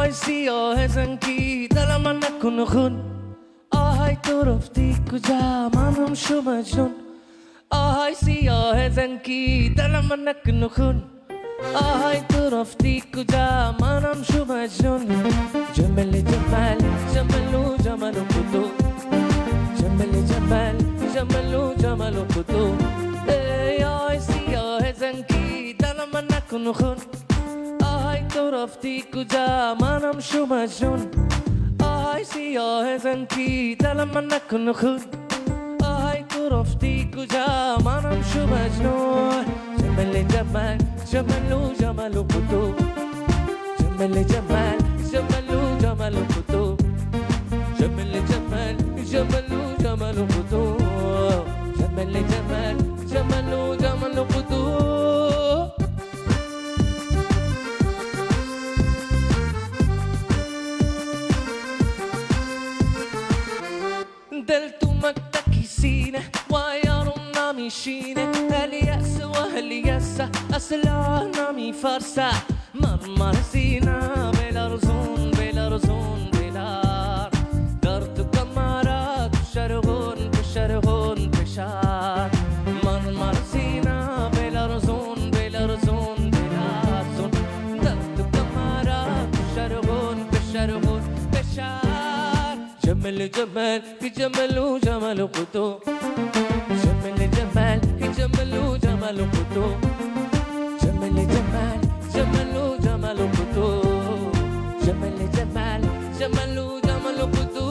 آهای سیاه زنگی دل من نکن خون آهای تو رفتی کجا منم شو مجنون آهای سیاه زنگی دل من نکن خون آهای تو رفتی کجا منم شو مجنون جمل جمال جملو جمالو کدو جمل جمال جملو جمالو کدو ای آهای سیاه زنگی دل من نکن خون آهای تو رفتی کجا منم شو مجنون آهای سیاه زنگی دل من نکن خون آهای تو رفتی کجا منم شو مجنون جمل جمال جملو جمالو کدو جمل جمال جملو جمالو کدو جمل جمال جملو جمالو کدو جمل جمال جملو جمالو کدو دل تو مكتك سينه ويارون نامي شينه الياس والياسه اسلا نامي فرسه مرمر سينا بلا رزون بلا رزون بلا درد كمارات شرغون بشرغون بشار مرمر سينا بلا رزون بلا رزون بلا رزون درد كمارات شرغون بشرغون بشار جمل جمال في جمل وجمال قدو جمل جمال في جمل وجمال قدو جمل جمال جمل وجمال قدو جمل جمال جمل وجمال قدو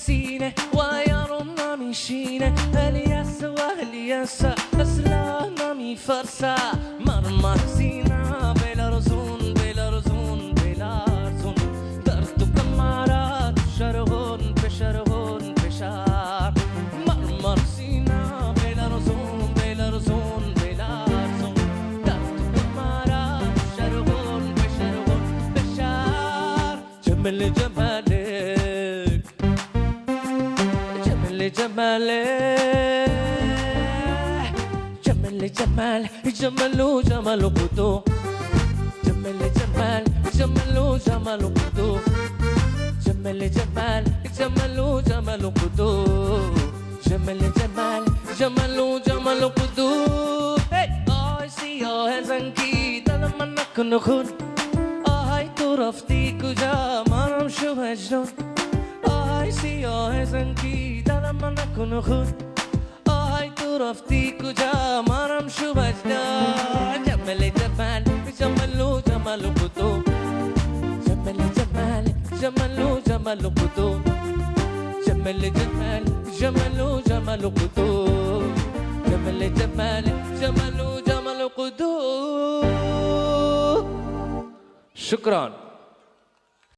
سينه ويارون نامي شينه الياس والياسه اسلا نامي فرسه مرمر سينا بلا رزون بلا رزون بلا رزون درد كمارات شرغون بشرغون بشار مرمر سينا بلا رزون بلا رزون بلا رزون درد كمارات شرغون بشرغون بشار جمل جمالك جماله جمل جمال جملو جمال قدو جمل جمال جملو جمال قدو جمل جمال جملو جمال قدو جمل جمال جملو جمال قدو آی سیاه زنگی دل من نکن خون آهای تو رفتی کجا منم شو مجنون آهای سیاه زنگی دل من نکن خون آهای تو رفتی کجا منم شو مجنون جمل جمال جملو جمال قدو جمل جمال جملو جمال قدو جمل جمال جملو جمال قدو جمل جمال جملو جمال قدو شكرا.